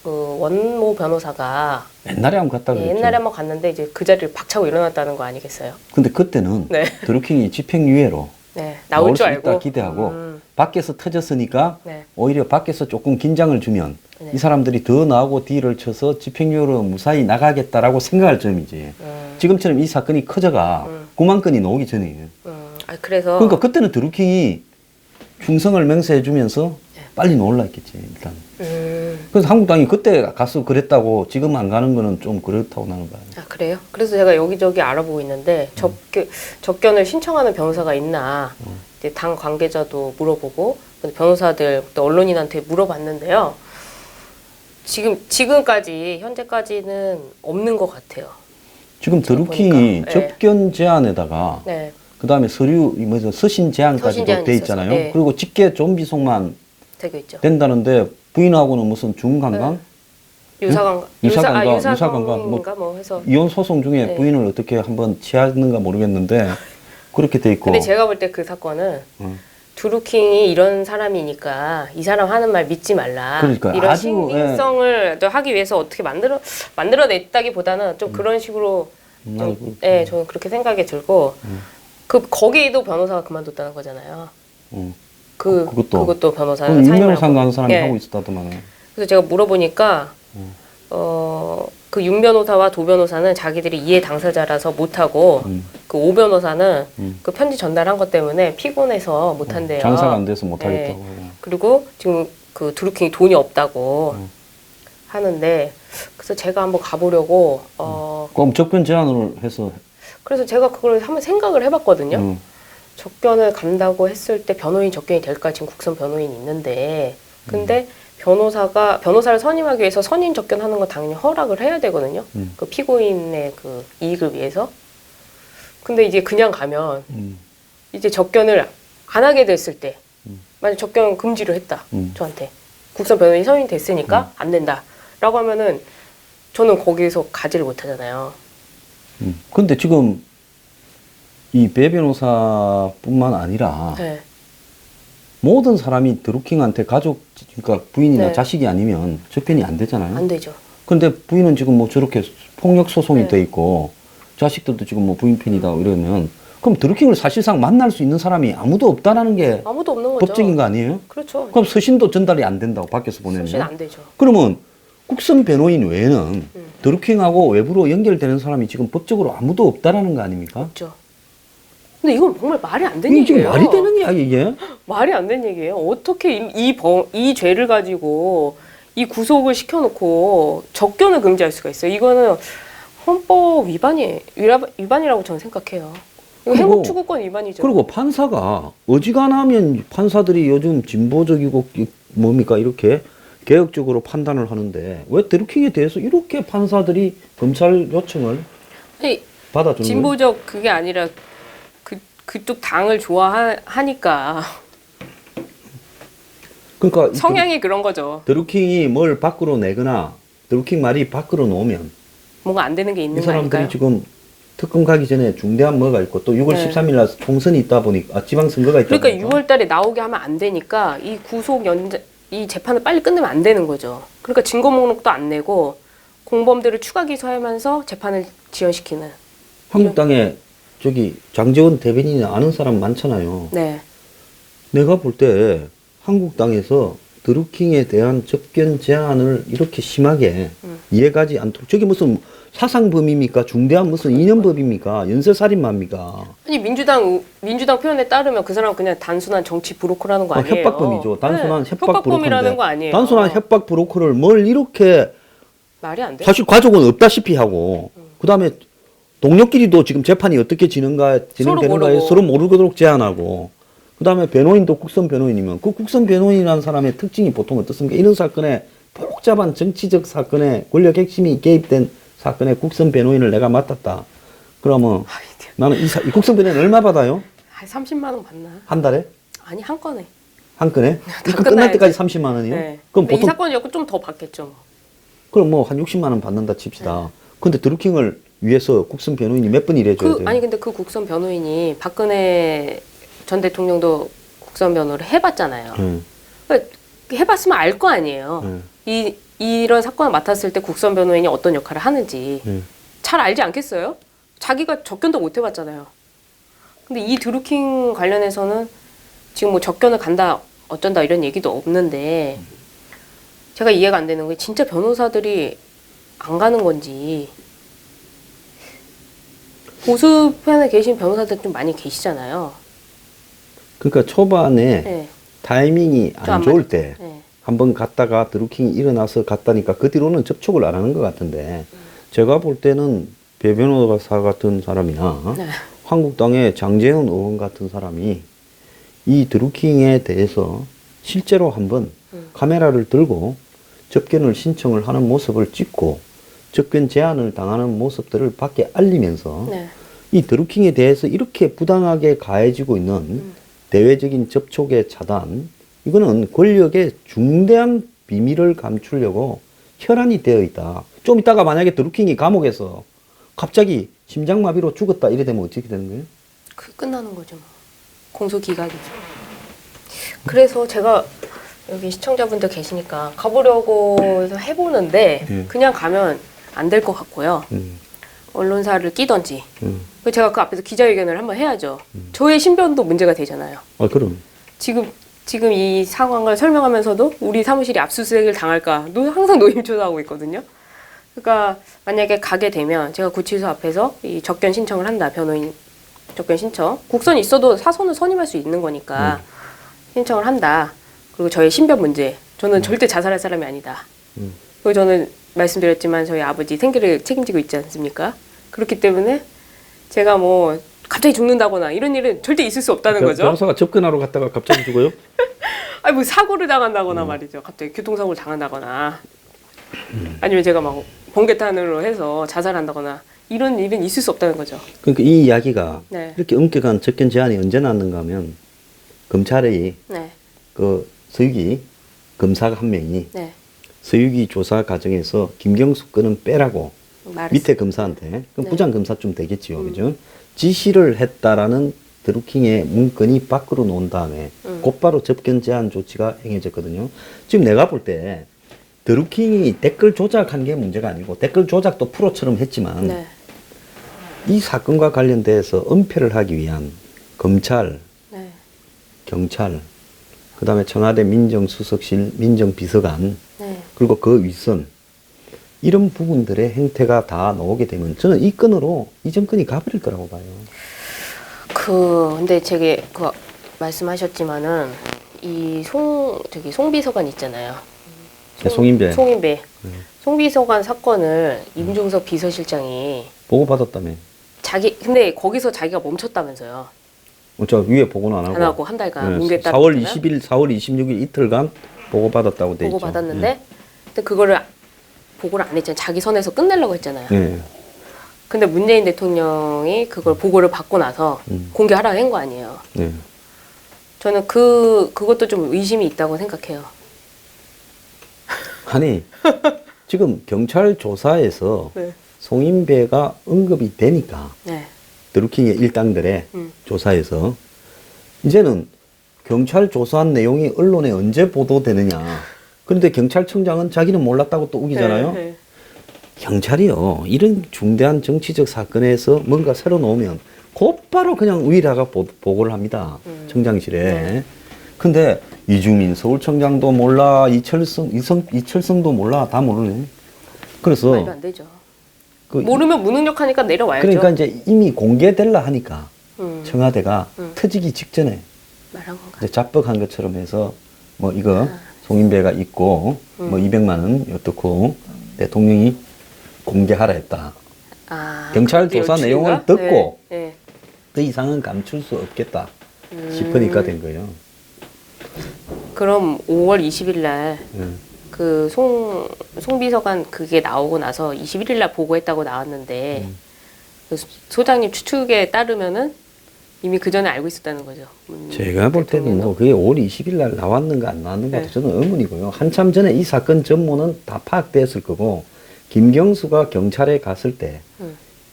그 원모 변호사가 옛날에 한번 갔다 그랬죠. 옛날에 한번 갔는데 이제 그 자리를 박차고 일어났다는 거 아니겠어요? 근데 그때는 네. 드루킹이 집행유예로 네, 나올 줄 수 알고 있다 기대하고 밖에서 터졌으니까 네. 오히려 밖에서 조금 긴장을 주면 네. 이 사람들이 더 나오고 딜을 쳐서 집행유예로 무사히 나가겠다라고 생각할 점이지. 지금처럼 이 사건이 커져가 9만 건이 나오기 전이에요. 그래서 그러니까 그때는 드루킹이 충성을 맹세해주면서 빨리 놀라 했겠지 일단. 그래서 한국당이 그때 가서 그랬다고 지금 안 가는 거는 좀 그렇다고 나는 봐요. 아, 그래요? 그래서 제가 여기저기 알아보고 있는데 접견을 신청하는 변호사가 있나 이제 당 관계자도 물어보고 근데 변호사들 또 언론인한테 물어봤는데요. 지금까지 현재까지는 없는 것 같아요. 지금 드루킹이 보니까, 접견 제안에다가 네. 그다음에 서류 서신 제안까지도 서신 제안이 돼 있어서, 있잖아요. 네. 그리고 직계 좀 비속만 되고 있죠. 된다는데 부인하고는 무슨 중간강 유사관광, 유사관광 뭐 해서. 이혼 소송 중에 네. 부인을 어떻게 한번 취하는가 모르겠는데 그렇게 돼 있고. 근데 제가 볼 때 그 사건은 드루킹이 이런 사람이니까 이 사람 하는 말 믿지 말라. 그러니까 이런 아주, 신빙성을 또 하기 위해서 어떻게 만들어냈다기보다는 좀 그런 식으로 좀, 저는 그렇게 생각이 들고 거기도 변호사가 그만뒀다는 거잖아요. 그것도 변호사가 윤 사임을 변호사가 하는 하고. 사람이 예. 하고 있었다더만. 그래서 제가 물어보니까 그 윤 변호사와 도 변호사는 자기들이 이해 당사자라서 못하고 그 오 변호사는 그 편지 전달한 것 때문에 피곤해서 못한대요. 장사가 안 돼서 네. 못하겠다고. 그리고 지금 그 드루킹이 돈이 없다고 하는데 그래서 제가 한번 가보려고 그럼 접견 제안을 해서. 그래서 제가 그걸 한번 생각을 해봤거든요. 접견을 간다고 했을 때 변호인 접견이 될까? 지금 국선 변호인이 있는데 근데 변호사를 선임하기 위해서 선임 접견하는 건 당연히 허락을 해야 되거든요. 그 피고인의 그 이익을 위해서. 근데 이제 그냥 가면 이제 접견을 안 하게 됐을 때 만약 접견 금지를 했다. 저한테 국선 변호인이 선임이 됐으니까 안 된다라고 하면은 저는 거기서 가지를 못하잖아요. 근데 지금 이 배 변호사뿐만 아니라 네. 모든 사람이 드루킹한테 그러니까 부인이나 네. 자식이 아니면 접견이 안 되잖아요. 안 되죠. 근데 부인은 지금 뭐 저렇게 폭력 소송이 네. 돼 있고 자식들도 지금 뭐 부인 편이다 이러면 그럼 드루킹을 사실상 만날 수 있는 사람이 아무도 없다라는 게 아무도 없는 거죠. 법적인 거 아니에요? 그렇죠. 그럼 서신도 전달이 안 된다고 밖에서 보내면. 사실 안 되죠. 그러면 국선 변호인 외에는 드루킹하고 외부로 연결되는 사람이 지금 법적으로 아무도 없다라는 거 아닙니까? 없죠. 근데 이건 정말 말이 안 되는 이게 지금 얘기예요. 말이 되는 이야 이게? 말이 안 되는 얘기예요. 어떻게 이 죄를 가지고 이 구속을 시켜놓고 접견을 금지할 수가 있어요. 이거는 헌법 위반이라고 저는 생각해요. 이거 행복추구권 위반이죠. 그리고 판사가 어지간하면 판사들이 요즘 진보적이고 뭡니까 이렇게 개혁적으로 판단을 하는데 왜 드루킹에 대해서 이렇게 판사들이 검찰 요청을 아니, 받아주는 거예요? 진보적 그게 아니라 그쪽 당을 좋아하니까 그러니까 이 성향이 그런 거죠. 드루킹이 뭘 밖으로 내거나 드루킹 말이 밖으로 놓으면 뭔가 안 되는 게 이 있는 거 사람들이 아닐까요? 지금 특검 가기 전에 중대한 뭐가 있고 또 6월 네. 13일 날 총선이 있다 보니까 지방선거가 있다 그러니까 보니까 6월 달에 나오게 하면 안 되니까 이 이 재판을 빨리 끝내면 안 되는 거죠. 그러니까 증거 목록도 안 내고 공범들을 추가 기소하면서 재판을 지연시키는. 한국당에 저기 장제원 대변인이 아는 사람 많잖아요. 네. 내가 볼 때 한국당에서 드루킹에 대한 접견 제한을 이렇게 심하게 이해가지 않도록 저게 무슨 사상범입니까? 중대한 무슨 이념법입니까? 연쇄살인마입니까? 아니 민주당 표현에 따르면 그 사람은 그냥 단순한 정치 브로커라는 거 아니에요? 협박범이죠. 단순한 네. 협박 협박범이라는 브로커인데 거 아니에요? 단순한 협박 브로커를 뭘 이렇게 말이 안 돼. 사실 가족은 없다시피 하고 그다음에 동료끼리도 지금 재판이 어떻게 진행되는가에 모르고. 서로 모르도록 제한하고 그다음에 변호인도 국선 변호인이면 그 국선 변호인이라는 사람의 특징이 보통 어떻습니까? 이런 사건에 복잡한 정치적 사건에 권력 핵심이 개입된 사건에 국선 변호인을 내가 맡았다. 그러면 나는 이 국선 변호인 얼마 받아요? 한 30만 원 받나? 한 달에? 아니 한 건에. 한 건에? 다 이거 끝날 끝나야지. 때까지 30만 원이요? 네. 그럼 근데 이 보통 사건이었고 좀 더 받겠죠. 뭐. 그럼 뭐 한 60만 원 받는다 칩시다. 근데 드루킹을 위해서 국선 변호인이 몇 번 일해줘야 돼요? 아니 근데 그 국선 변호인이 박근혜 전 대통령도 국선 변호를 해봤잖아요. 그러니까 해봤으면 알 거 아니에요. 이런 사건을 맡았을 때 국선 변호인이 어떤 역할을 하는지 잘 알지 않겠어요? 자기가 접견도 못 해봤잖아요. 근데 이 드루킹 관련해서는 지금 뭐 접견을 간다 어쩐다 이런 얘기도 없는데 제가 이해가 안 되는 게 진짜 변호사들이 안 가는 건지 보수 편에 계신 변호사들 좀 많이 계시잖아요. 그러니까 초반에 네. 타이밍이 좀안 안 좋을 때 네. 한번 갔다가 드루킹이 일어나서 갔다니까 그 뒤로는 접촉을 안 하는 것 같은데 제가 볼 때는 배 변호사 같은 사람이나 네. 한국당의 장제원 의원 같은 사람이 이 드루킹에 대해서 실제로 한번 카메라를 들고 접견을 신청을 하는 모습을 찍고 접견 제한을 당하는 모습들을 밖에 알리면서 네. 이 드루킹에 대해서 이렇게 부당하게 가해지고 있는 대외적인 접촉의 차단, 이거는 권력의 중대한 비밀을 감추려고 혈안이 되어 있다. 좀 이따가 만약에 드루킹이 감옥에서 갑자기 심장마비로 죽었다 이래 되면 어떻게 되는 거예요? 그 끝나는 거죠. 뭐. 공소 기각이죠. 그래서 제가 여기 시청자분들 계시니까 가보려고 해서 해보는데 그냥 가면 안 될 것 같고요. 언론사를 끼던지. 그리고 제가 그 앞에서 기자회견을 한번 해야죠. 저의 신변도 문제가 되잖아요. 아, 그럼. 지금 이 상황을 설명하면서도 우리 사무실이 압수수색을 당할까 항상 노심초사하고 있거든요. 그러니까 만약에 가게 되면 제가 구치소 앞에서 이 접견 신청을 한다. 변호인 접견 신청. 국선이 있어도 사선을 선임할 수 있는 거니까 신청을 한다. 그리고 저의 신변 문제. 저는 절대 자살할 사람이 아니다. 그리고 저는 말씀드렸지만 저희 아버지 생계를 책임지고 있지 않습니까? 그렇기 때문에 제가 뭐 갑자기 죽는다거나 이런 일은 절대 있을 수 없다는 거죠. 변호사가 접근하러 갔다가 갑자기 죽어요? 아니 뭐 사고를 당한다거나 말이죠. 갑자기 교통사고를 당한다거나 아니면 제가 막 번개탄으로 해서 자살한다거나 이런 일은 있을 수 없다는 거죠. 그러니까 이 이야기가 네. 이렇게 엄격한 접견 제한이 언제 나왔는가 하면 검찰의 네. 그 서유기 검사가 한 명이 네. 서유기 조사 과정에서 김경수 건은 빼라고 말했어요. 밑에 검사한테 그럼 네. 부장 검사 좀 되겠지요, 그죠? 지시를 했다라는 드루킹의 문건이 밖으로 놓은 다음에 곧바로 접견 제한 조치가 행해졌거든요. 지금 내가 볼 때 드루킹이 댓글 조작한 게 문제가 아니고 댓글 조작도 프로처럼 했지만 네. 이 사건과 관련돼서 은폐를 하기 위한 검찰, 네. 경찰, 그 다음에 청와대 민정수석실, 민정비서관, 네. 그리고 그 윗선, 이런 부분들의 행태가 다 나오게 되면 저는 이 건으로 이전 건이 가버릴 거라고 봐요. 근데 제게 말씀하셨지만은 송 비서관 있잖아요. 네, 송인배. 송인배. 송 비서관 사건을 임종석 비서실장이 보고받았다며. 근데 거기서 자기가 멈췄다면서요. 저 위에 보고는 안 하고. 안 하고 한 달간 네, 문제 4월 20일, 4월 26일 이틀간 보고받았다고 돼 있죠. 보고받았는데 근데 그거를 보고를 안 했잖아요. 자기 선에서 끝내려고 했잖아요. 네. 근데 문재인 대통령이 그걸 보고를 받고 나서 공개하라고 한 거 아니에요. 네. 저는 그것도 좀 의심이 있다고 생각해요. 아니 지금 경찰 조사에서 네. 송인배가 언급이 되니까 네. 드루킹의 일당들의 조사에서 이제는 경찰 조사한 내용이 언론에 언제 보도되느냐. 그런데 경찰청장은 자기는 몰랐다고 또 우기잖아요. 네, 네. 경찰이요, 이런 중대한 정치적 사건에서 뭔가 새로 나오면 곧바로 그냥 우일하가 보고를 합니다. 청장실에. 네. 근데 이주민 서울청장도 몰라, 이철성도 몰라, 다 모르네. 그래서 말도 안 되죠. 그 모르면 무능력하니까 내려와야죠. 그러니까 이제 이미 공개될라 하니까 청와대가 음. 터지기 직전에 말한 건가? 이제 자뻑한 것처럼 해서 뭐 이거 송인배가 있고 뭐 200만 원 어떻고 대통령이 공개하라 했다. 아, 경찰 그때 조사 연출인가? 내용을 듣고 네, 네. 그 이상은 감출 수 없겠다 싶으니까 된 거예요. 그럼 5월 20일 날 예. 그 송 비서관 그게 나오고 나서 21일 날 보고했다고 나왔는데 그 소장님 추측에 따르면은 이미 그 전에 알고 있었다는 거죠. 제가 볼 때는 대통령도. 뭐 그게 5월 20일 날 나왔는가 안 나왔는가 네. 저는 의문이고요. 한참 전에 이 사건 전모는 다 파악됐을 거고 김경수가 경찰에 갔을 때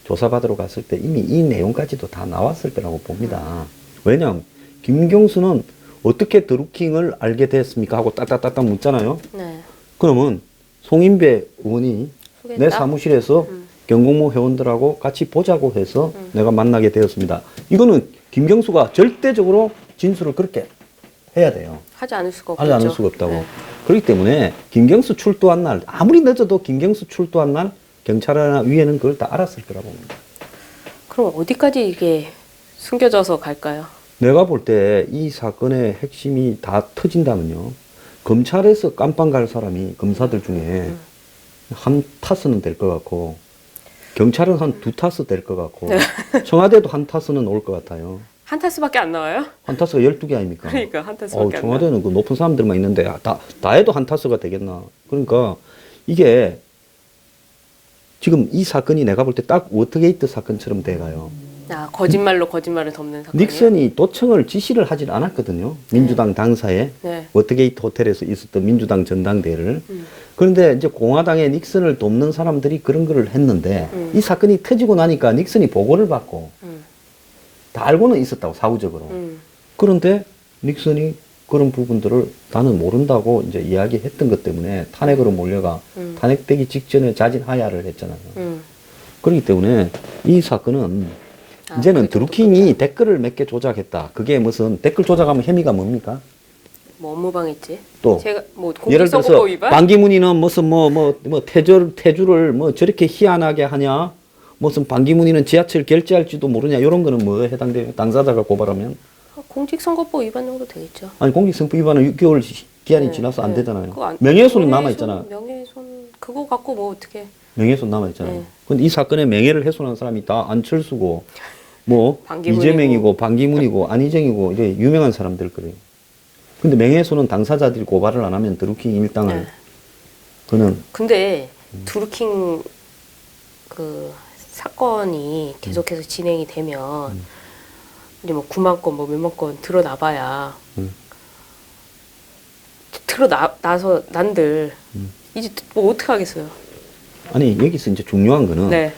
조사받으러 갔을 때 이미 이 내용까지도 다 나왔을 거라고 봅니다. 왜냐하면 김경수는 어떻게 드루킹을 알게 됐습니까 하고 따따따따 묻잖아요. 네. 그러면 송인배 의원이 소개했다? 내 사무실에서 경공모 회원들하고 같이 보자고 해서 내가 만나게 되었습니다. 이거는 김경수가 절대적으로 진술을 그렇게 해야 돼요. 하지 않을 수가 없죠. 하지 않을 수가 없다고. 네. 그렇기 때문에 김경수 출두한 날, 아무리 늦어도 김경수 출두한 날 경찰 위에는 그걸 다 알았을 거라고 봅니다. 그럼 어디까지 이게 숨겨져서 갈까요? 내가 볼 때 이 사건의 핵심이 다 터진다면요. 검찰에서 깜빵 갈 사람이 검사들 중에 한 타스는 될 것 같고 경찰은 한 두 타스 될 것 같고 청와대도 한 타스는 올 것 같아요. 한 타스밖에 안 나와요? 한 타스가 12개 아닙니까? 그러니까 한 타스밖에 안 나와요. 청와대는 그 높은 사람들만 있는데 다 해도 한 타스가 되겠나. 그러니까 이게 지금 이 사건이 내가 볼 때 딱 워터게이트 사건처럼 돼가요. 아, 거짓말로 거짓말을 덮는 사건이에요? 닉슨이 도청을 지시를 하질 않았거든요. 민주당 당사에 네. 워터게이트 호텔에서 있었던 민주당 전당대회를. 그런데 이제 공화당의 닉슨을 돕는 사람들이 그런 거를 했는데 이 사건이 터지고 나니까 닉슨이 보고를 받고 다 알고는 있었다고 사후적으로. 그런데 닉슨이 그런 부분들을 나는 모른다고 이제 이야기했던 것 때문에 탄핵으로 몰려가 탄핵되기 직전에 자진하야를 했잖아요. 그렇기 때문에 이 사건은 이제는 그게 좀 드루킹이 댓글을 몇 개 조작했다. 그게 무슨 댓글 조작하면 혐의가 뭡니까? 뭐 업무방해죄? 또 제가 뭐 예를 들어서 공직선거법 위반? 반기문이는 무슨 뭐 태주를 뭐 저렇게 희한하게 하냐? 무슨 반기문이는 지하철 결제할지도 모르냐? 이런 거는 뭐에 해당돼요? 당사자가 고발하면? 공직선거법 위반 정도 되겠죠. 아니 공직선거 위반은 6개월 기한이 네, 지나서 안 네. 되잖아요. 그거 명예훼손은 남아 있잖아. 명예훼손 그거 갖고 뭐 어떻게? 명예훼손 남아 있잖아요. 네. 근데 이 사건에 명예를 훼손한 사람이 다 안철수고 뭐 반기문이고. 이재명이고 반기문이고 안희정이고 이제 유명한 사람들 거예요. 근데 명예훼손은 당사자들이 고발을 안 하면 드루킹 일당을 네. 그는 근데 드루킹 그 사건이 계속해서 진행이 되면 이제 뭐 9만 건 뭐 몇만 건 드러나봐야 드러나서 난들 이제 뭐 어떻게 하겠어요? 아니 여기서 이제 중요한 거는 네.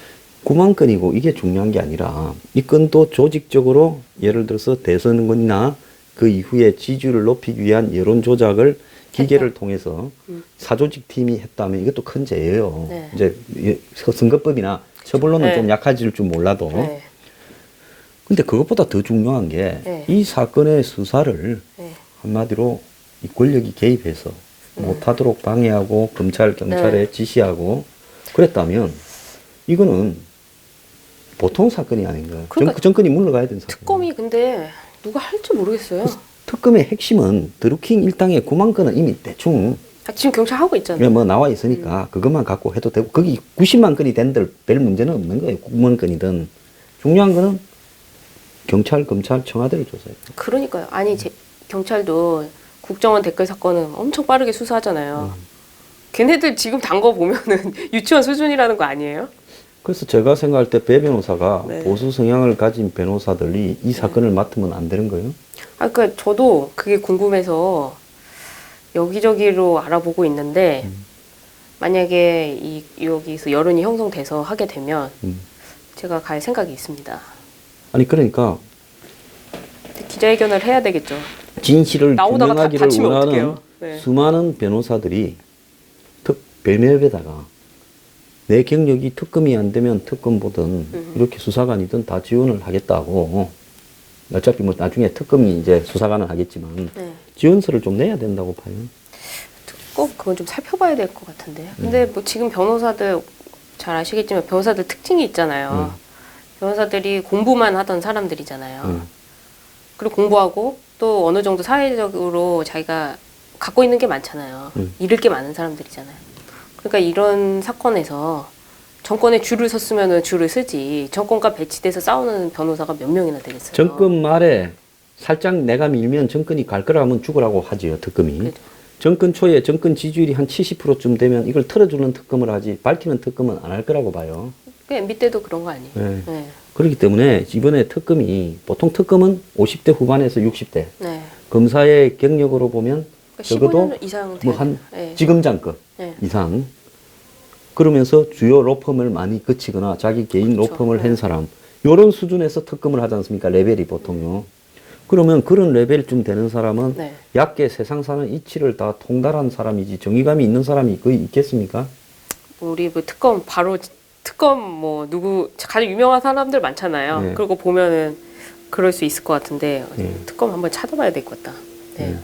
9만 건이고 이게 중요한 게 아니라 이 건도 조직적으로 예를 들어서 대선권이나 그 이후에 지지율을 높이기 위한 여론 조작을 기계를 통해서 사조직 팀이 했다면 이것도 큰 죄예요. 네. 이제 선거법이나 처벌로는 네. 좀 약해질 줄 몰라도. 네. 근데 그것보다 더 중요한 게 네. 이 사건의 수사를 네. 한마디로 이 권력이 개입해서 못하도록 방해하고 경찰에 네. 지시하고 그랬다면 이거는 보통 사건이 아닌 거예요. 그러니까 정권이 물러가야 되는 사건. 특검이 근데 누가 할지 모르겠어요. 특검의 핵심은 드루킹 일당의 9만 건은 이미 대충 지금 경찰 하고 있잖아요. 뭐 나와 있으니까 그것만 갖고 해도 되고 거기 90만 건이 된들 별 문제는 없는 거예요. 9만 건이든 중요한 거는 경찰, 검찰, 청와대를 조사해요. 그러니까요. 아니 경찰도 국정원 댓글 사건은 엄청 빠르게 수사하잖아요. 걔네들 지금 단 거 보면은 유치원 수준이라는 거 아니에요? 그래서 제가 생각할 때 배 변호사가 네. 보수 성향을 가진 변호사들이 이 사건을 맡으면 안 되는 거예요? 아, 그러니까 저도 그게 궁금해서 여기저기로 알아보고 있는데 만약에 여기서 여론이 형성돼서 하게 되면 제가 갈 생각이 있습니다. 아니 그러니까 기자회견을 해야 되겠죠. 진실을 나오다가 규명하기를 다치면 원하는 어떡해요? 네. 수많은 변호사들이 별맵에다가 내 경력이 특검이 안 되면 특검보든 이렇게 수사관이든 다 지원을 하겠다고. 어차피 뭐 나중에 특검이 이제 수사관을 하겠지만 네. 지원서를 좀 내야 된다고 봐요. 꼭 그건 좀 살펴봐야 될 것 같은데. 근데 뭐 지금 변호사들 잘 아시겠지만 변호사들 특징이 있잖아요. 변호사들이 공부만 하던 사람들이잖아요. 그리고 공부하고 또 어느 정도 사회적으로 자기가 갖고 있는 게 많잖아요. 잃을 게 많은 사람들이잖아요. 그러니까 이런 사건에서 정권에 줄을 섰으면 줄을 쓰지 정권과 배치돼서 싸우는 변호사가 몇 명이나 되겠어요. 정권 말에 살짝 내가 밀면 정권이 갈 거라면 죽으라고 하지요, 특검이. 그렇죠. 정권 초에 정권 지지율이 한 70%쯤 되면 이걸 털어주는 특검을 하지 밝히는 특검은 안 할 거라고 봐요. 그 MB 때도 그런 거 아니에요? 네. 네. 그렇기 때문에 이번에 특검이 보통 특검은 50대 후반에서 60대 네. 검사의 경력으로 보면 그러니까 적어도 15년 이상 뭐 한 네. 지검장급 네. 이상 그러면서 주요 로펌을 많이 거치거나 자기 개인 그렇죠. 로펌을 한 사람 요런 수준에서 특검을 하지 않습니까? 레벨이 보통요. 그러면 그런 레벨쯤 되는 사람은 네. 약계 세상 사는 이치를 다 통달한 사람이지 정의감이 있는 사람이 거의 있겠습니까? 우리 뭐 특검 바로 특검 뭐 누구 가장 유명한 사람들 많잖아요. 네. 그리고 보면은 그럴 수 있을 것 같은데 네. 특검 한번 찾아봐야 될 것 같다. 네.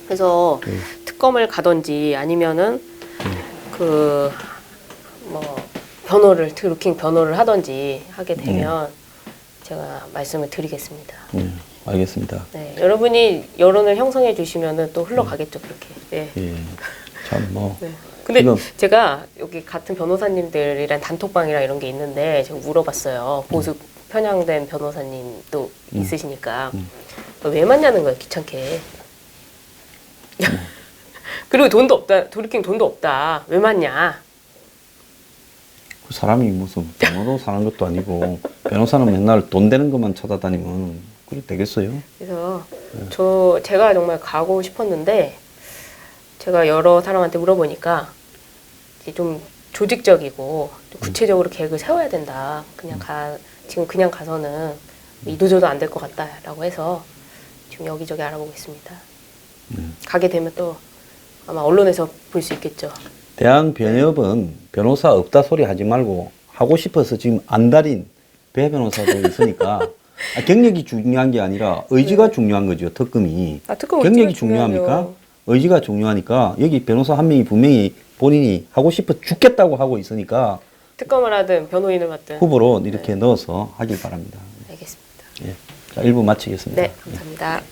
그래서 특검을 가든지 아니면은 그 뭐 변호를 드루킹 변호를 하든지 하게 되면 제가 말씀을 드리겠습니다. 알겠습니다. 네. 여러분이 여론을 형성해 주시면은 또 흘러가겠죠 그렇게. 네. 예. 참 뭐. 네. 근데 지금 제가 여기 같은 변호사님들이랑 단톡방이랑 이런 게 있는데 제가 물어봤어요. 보수 편향된 변호사님도 있으시니까 왜 만나는 거야 귀찮게. 그리고 돈도 없다. 드루킹 돈도 없다. 왜 만냐? 그 사람이 무슨 변호로 사는 것도 아니고 변호사는 맨날 돈 되는 것만 찾아다니면 그래 되겠어요? 그래서 제가 정말 가고 싶었는데 제가 여러 사람한테 물어보니까 이제 좀 조직적이고 좀 구체적으로 계획을 세워야 된다. 지금 그냥 가서는 이도저도 안 될 것 같다라고 해서 지금 여기저기 알아보고 있습니다. 가게 되면 또 아마 언론에서 볼 수 있겠죠. 대한변협은 변호사 없다 소리 하지 말고 하고 싶어서 지금 안달인 배 변호사도 있으니까 경력이 중요한 게 아니라 의지가 중요한 거죠. 특검이. 특검 경력이 의지가 중요합니까? 중요하죠. 의지가 중요하니까 여기 변호사 한 명이 분명히 본인이 하고 싶어 죽겠다고 하고 있으니까 특검을 하든 변호인을 맡든 후보로 이렇게 넣어서 하길 바랍니다. 알겠습니다. 예. 자, 1부 마치겠습니다. 네, 감사합니다.